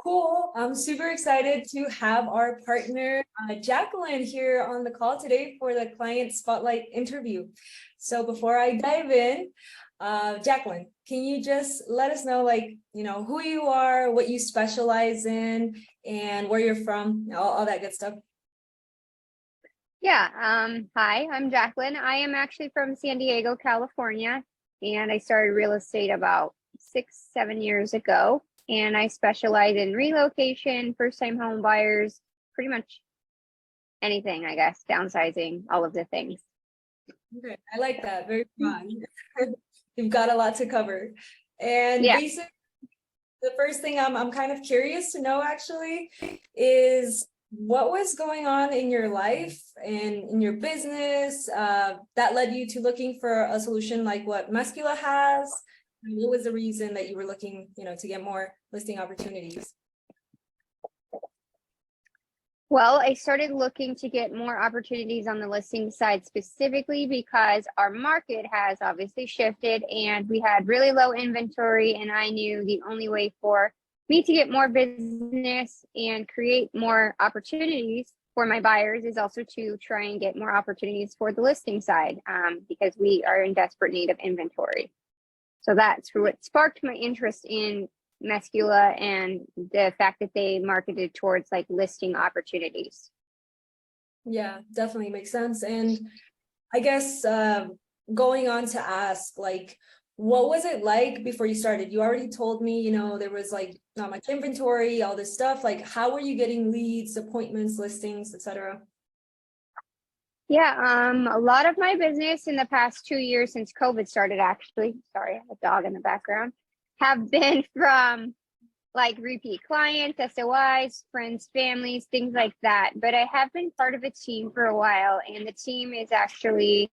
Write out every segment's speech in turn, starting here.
Cool. I'm super excited to have our partner, Jaclyn, here on the call today for the client spotlight interview. So before I dive in, Jaclyn, can you just let us know, who you are, what you specialize in, and where you're from, all that good stuff? Yeah. Hi, I'm Jaclyn. I am actually from San Diego, California, and I started real estate about 6-7 years ago. And I specialize in relocation, first-time home buyers, pretty much anything, I guess, downsizing, all of the things. Okay, I like that. Very fun. You've got a lot to cover. And Yeah. basically, the first thing I'm kind of curious to know actually is what was going on in your life and in your business that led you to looking for a solution like what Meskula has? What was the reason that you were looking, to get more listing opportunities? Well, I started looking to get more opportunities on the listing side specifically because our market has obviously shifted and we had really low inventory, and I knew the only way for me to get more business and create more opportunities for my buyers is also to try and get more opportunities for the listing side because we are in desperate need of inventory. So that's what sparked my interest in Meskula and the fact that they marketed towards like listing opportunities. Yeah, definitely makes sense. And I guess going on to ask, what was it like before you started? You already told me, there was not much inventory, all this stuff. How were you getting leads, appointments, listings, etc.? Yeah, a lot of my business in the past 2 years since COVID started, actually, sorry, I have a dog in the background, have been from like repeat clients, SOIs, friends, families, things like that. But I have been part of a team for a while, and the team actually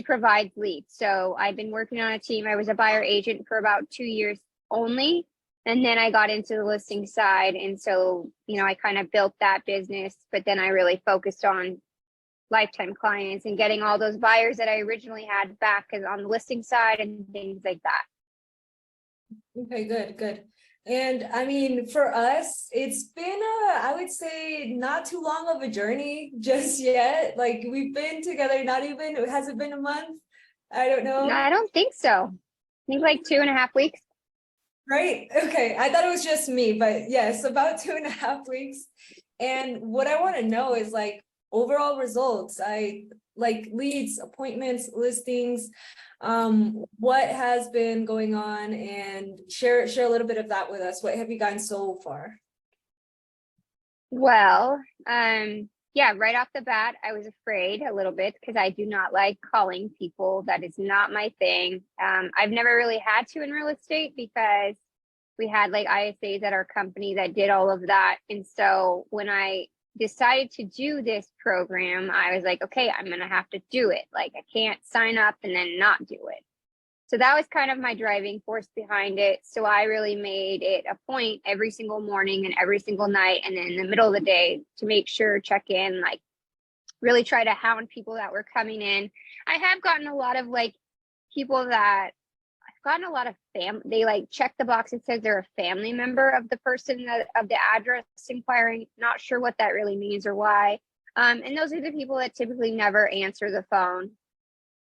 provides leads. So I've been working on a team. I was a buyer agent for about 2 years only. And then I got into the listing side. And so, I kind of built that business, but then I really focused on lifetime clients and getting all those buyers that I originally had back on the listing side and things like that. Okay, good. And I mean, for us, it's been I would say not too long of a journey just yet. We've been together, has it been a month? I don't know. No, I don't think so. I think like 2.5 weeks. Right. Okay. I thought it was just me, but yes, about 2.5 weeks. And what I want to know is overall results. I like leads, appointments, listings. What has been going on, and share a little bit of that with us. What have you gotten so far? Well, yeah, right off the bat, I was afraid a little bit because I do not like calling people. That is not my thing. I've never really had to in real estate because we had like ISAs at our company that did all of that. And so when I decided to do this program, I was like, okay, I'm going to have to do it. I can't sign up and then not do it. So that was kind of my driving force behind it. So I really made it a point every single morning and every single night, and then in the middle of the day to make sure, check in, really try to hound people that were coming in. I have gotten a lot of people that I've gotten a lot of they check the box that says they're a family member of the person of the address inquiring. Not sure what that really means or why. And those are the people that typically never answer the phone.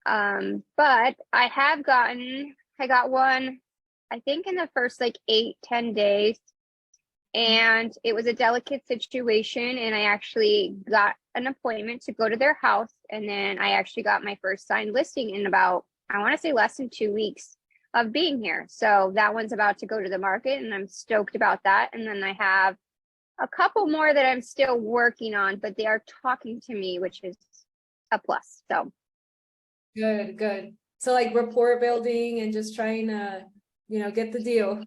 But I got one, I think in the first 8-10 days, and it was a delicate situation. And I actually got an appointment to go to their house. And then I actually got my first signed listing in about, I want to say less than 2 weeks of being here. So that one's about to go to the market and I'm stoked about that. And then I have a couple more that I'm still working on, but they are talking to me, which is a plus. So Good. So rapport building and just trying to, get the deal.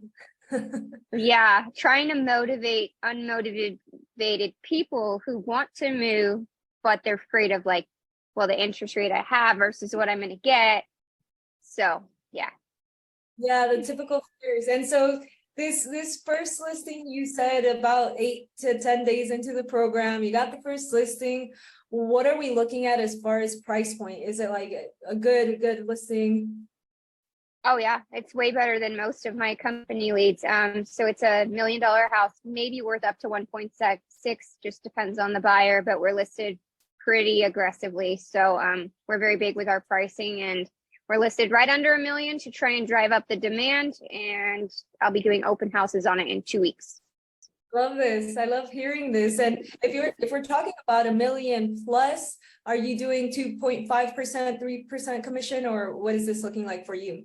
yeah, trying to motivate unmotivated people who want to move, but they're afraid of the interest rate I have versus what I'm going to get. So yeah. Yeah, the typical fears. And so this first listing, you said about 8 to 10 days into the program, you got the first listing. What are we looking at as far as price point? Is it a good listing? Oh yeah, it's way better than most of my company leads. So it's a $1 million house, maybe worth up to 1.6, just depends on the buyer, but we're listed pretty aggressively. So we're very big with our pricing, and we're listed right under 1 million to try and drive up the demand. And I'll be doing open houses on it in 2 weeks. Love this. I love hearing this. And if we're talking about 1 million plus, are you doing 2.5%, 3% commission, or what is this looking like for you?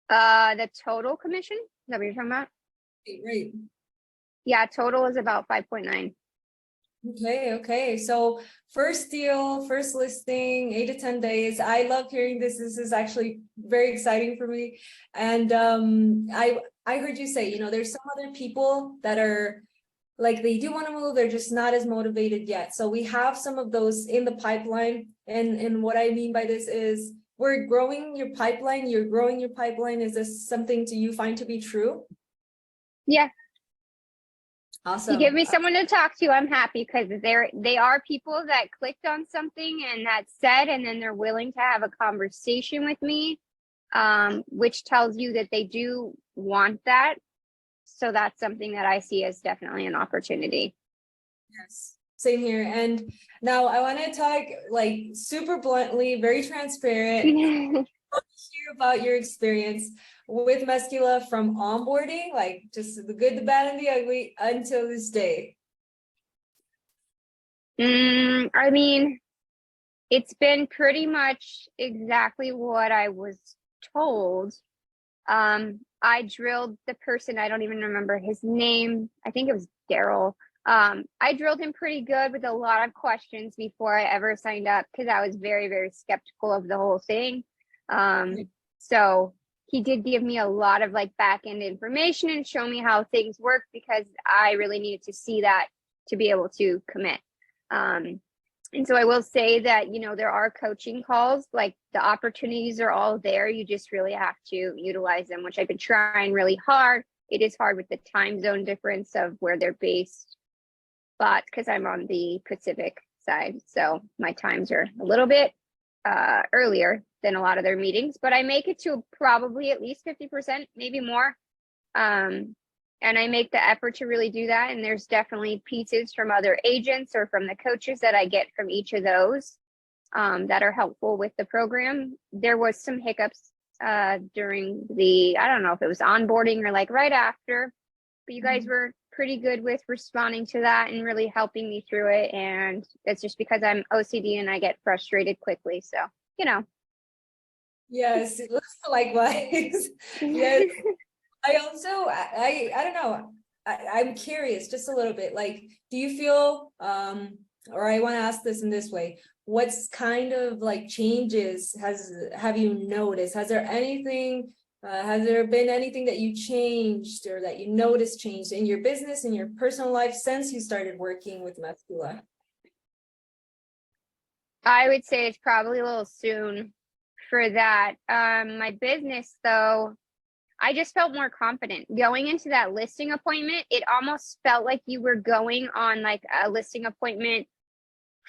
The total commission, is that what you're talking about? Right. Yeah, total is about 5.9. Okay. So first deal, first listing, 8 to 10 days. I love hearing this. This is actually very exciting for me. And I heard you say, there's some other people that are like, they do want to move, they're just not as motivated yet. So we have some of those in the pipeline. And what I mean by this is we're growing your pipeline, you're growing your pipeline. Is this something do you find to be true? Yeah. Awesome. You give me someone to talk to, I'm happy, because they are people that clicked on something and that said, and then they're willing to have a conversation with me, which tells you that they do want that. So that's something that I see as definitely an opportunity. Yes, same here. And now I want to talk like super bluntly, very transparent, hear about your experience with Meskula from onboarding, like just the good, the bad, and the ugly until this day. I mean, it's been pretty much exactly what I was told. I drilled the person, I don't even remember his name. I think it was Daryl. I drilled him pretty good with a lot of questions before I ever signed up, because I was very, very skeptical of the whole thing. So he did give me a lot of like back end information and show me how things work, because I really needed to see that to be able to commit. And so I will say that, there are coaching calls, like the opportunities are all there. You just really have to utilize them, which I've been trying really hard. It is hard with the time zone difference of where they're based, but because I'm on the Pacific side, so my times are a little bit earlier than a lot of their meetings, but I make it to probably at least 50%, maybe more. And I make the effort to really do that. And there's definitely pieces from other agents or from the coaches that I get from each of those that are helpful with the program. There was some hiccups during I don't know if it was onboarding or like right after, but you guys were pretty good with responding to that and really helping me through it. And it's just because I'm OCD and I get frustrated quickly. So, Yes, likewise. Yes. I also, I don't know. I'm curious just a little bit. Like, do you feel, or I want to ask this in this way, what's kind of like changes have you noticed? Has there been anything that you changed or that you noticed changed in your business, in your personal life since you started working with Meskula? I would say it's probably a little soon for that. My business though, I just felt more confident going into that listing appointment. It almost felt like you were going on like a listing appointment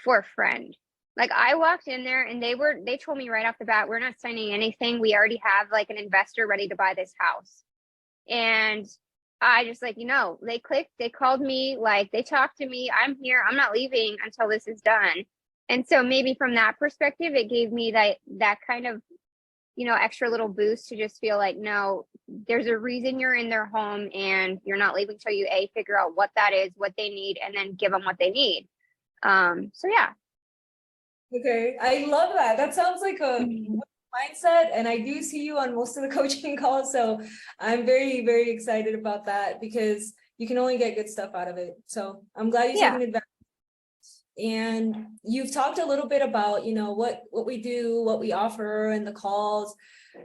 for a friend. Like I walked in there and they told me right off the bat, we're not signing anything. We already have like an investor ready to buy this house. And I just like, they clicked, they called me, like they talked to me. I'm here. I'm not leaving until this is done. And so maybe from that perspective, it gave me that kind of, extra little boost to just feel like, no, there's a reason you're in their home and you're not leaving till you figure out what that is, what they need, and then give them what they need. So yeah. Okay, I love that. That sounds like a mindset, and I do see you on most of the coaching calls, so I'm very, very excited about that because you can only get good stuff out of it. So I'm glad you're taking advantage. And you've talked a little bit about, what we do, what we offer, and the calls.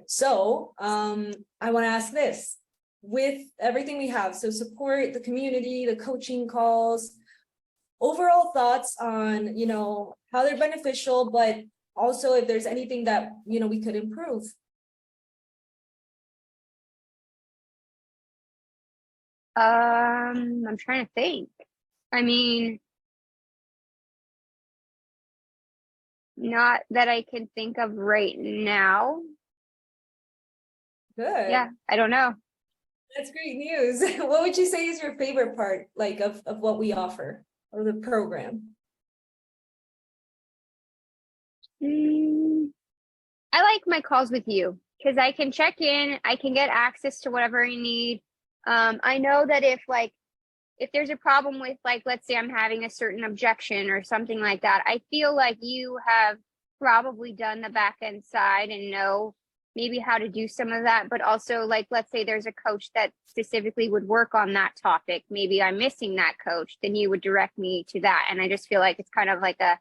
So I want to ask this: with everything we have, so support, the community, the coaching calls, overall thoughts on, how they're beneficial, but also if there's anything that, we could improve. I'm trying to think. I mean, not that I can think of right now. Good. Yeah, I don't know. That's great news. What would you say is your favorite part, like of what we offer or the program? Mm, I like my calls with you because I can check in, I can get access to whatever I need. I know that if there's a problem with, like, let's say I'm having a certain objection or something like that, I feel like you have probably done the back end side and know maybe how to do some of that. But also, like, let's say there's a coach that specifically would work on that topic. Maybe I'm missing that coach, then you would direct me to that. And I just feel like it's kind of like a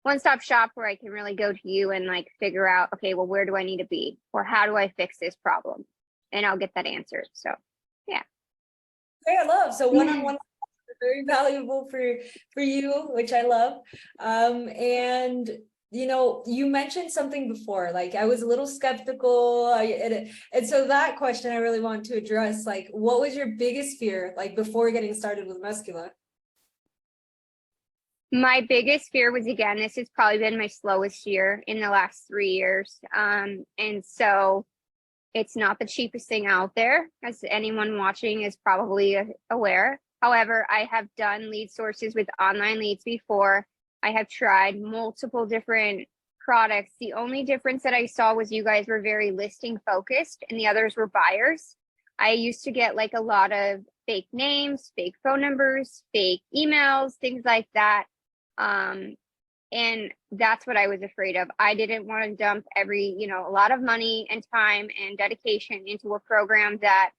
one-stop shop where I can really go to you and like figure out, okay, well, where do I need to be? Or how do I fix this problem? And I'll get that answer. So yeah. Okay, I love so one-on-one very valuable for you, which I love. And you mentioned something before, like I was a little skeptical, and so that question I really want to address, like, what was your biggest fear, like before getting started with Meskula? My biggest fear was, again, this has probably been my slowest year in the last 3 years. And so it's not the cheapest thing out there, as anyone watching is probably aware. However, I have done lead sources with online leads before. I have tried multiple different products. The only difference that I saw was you guys were very listing focused and the others were buyers. I used to get like a lot of fake names, fake phone numbers, fake emails, things like that. And that's what I was afraid of. I didn't want to dump a lot of money and time and dedication into a program that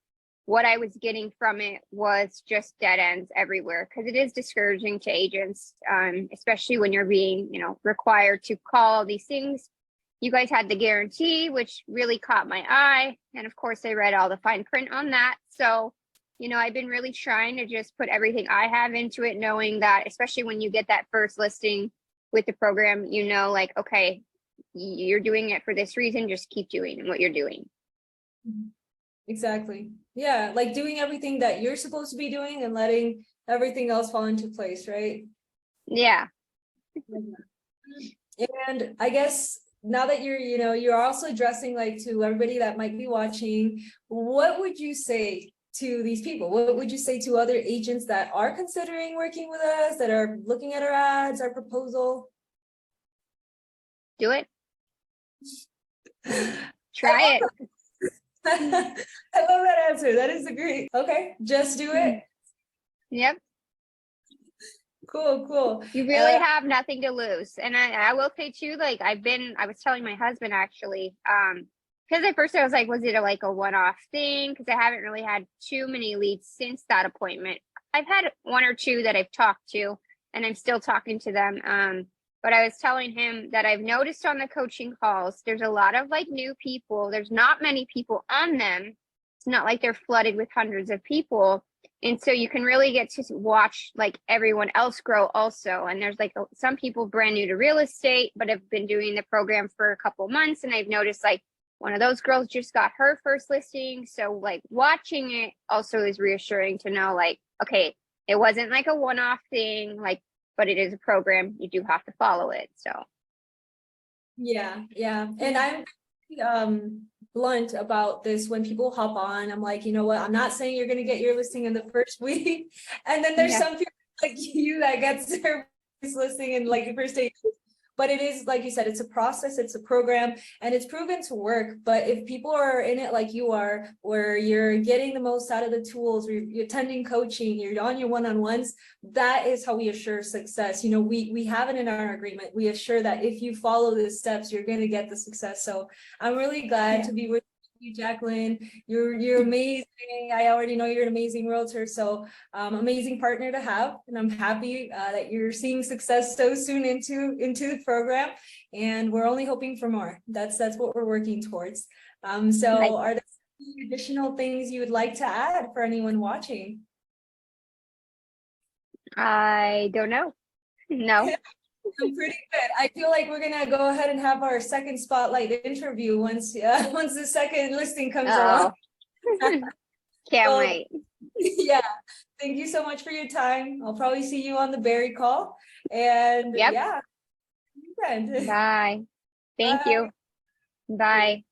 what I was getting from it was just dead ends everywhere, because it is discouraging to agents, especially when you're being, required to call these things. You guys had the guarantee, which really caught my eye. And of course, I read all the fine print on that. So, I've been really trying to just put everything I have into it, knowing that, especially when you get that first listing with the program, like, okay, you're doing it for this reason, just keep doing what you're doing. Exactly. Yeah, like doing everything that you're supposed to be doing and letting everything else fall into place, right? Yeah. And I guess now that you're also addressing, like, to everybody that might be watching, what would you say to these people? What would you say to other agents that are considering working with us, that are looking at our ads, our proposal? Do it. Try it. I love that answer. That is a great. Okay, just do it. Yep. Cool. You really have nothing to lose. And I will say too, like, I was telling my husband actually, because at first I was like, was it like a one-off thing? Because I haven't really had too many leads since that appointment. I've had one or two that I've talked to, and I'm still talking to them. But I was telling him that I've noticed on the coaching calls, there's a lot of like new people. There's not many people on them. It's not like they're flooded with hundreds of people. And so you can really get to watch like everyone else grow also. And there's like some people brand new to real estate, but have been doing the program for a couple months. And I've noticed like one of those girls just got her first listing. So like watching it also is reassuring to know, like, okay, it wasn't like a one-off thing, like, but it is a program. You do have to follow it. So yeah. And I'm blunt about this. When people hop on, I'm like, you know what, I'm not saying you're going to get your listing in the first week, and then there's some people like you that gets their listing in like the first 8 weeks. But it is, like you said, it's a process, it's a program, and it's proven to work. But if people are in it like you are, where you're getting the most out of the tools, you're attending coaching, you're on your one-on-ones, that is how we assure success. We have it in our agreement. We assure that if you follow the steps, you're going to get the success. So I'm really glad to be with you, Jaclyn. You're amazing. I already know you're an amazing realtor, so amazing partner to have, and I'm happy that you're seeing success so soon into the program, and we're only hoping for more. That's what we're working towards. So are there any additional things you would like to add for anyone watching? I don't know. No. I'm pretty good. I feel like we're gonna go ahead and have our second spotlight interview once the second listing comes along. Can't wait. Yeah, thank you so much for your time. I'll probably see you on the Barry call, and yeah, Bye. Thank you. Bye.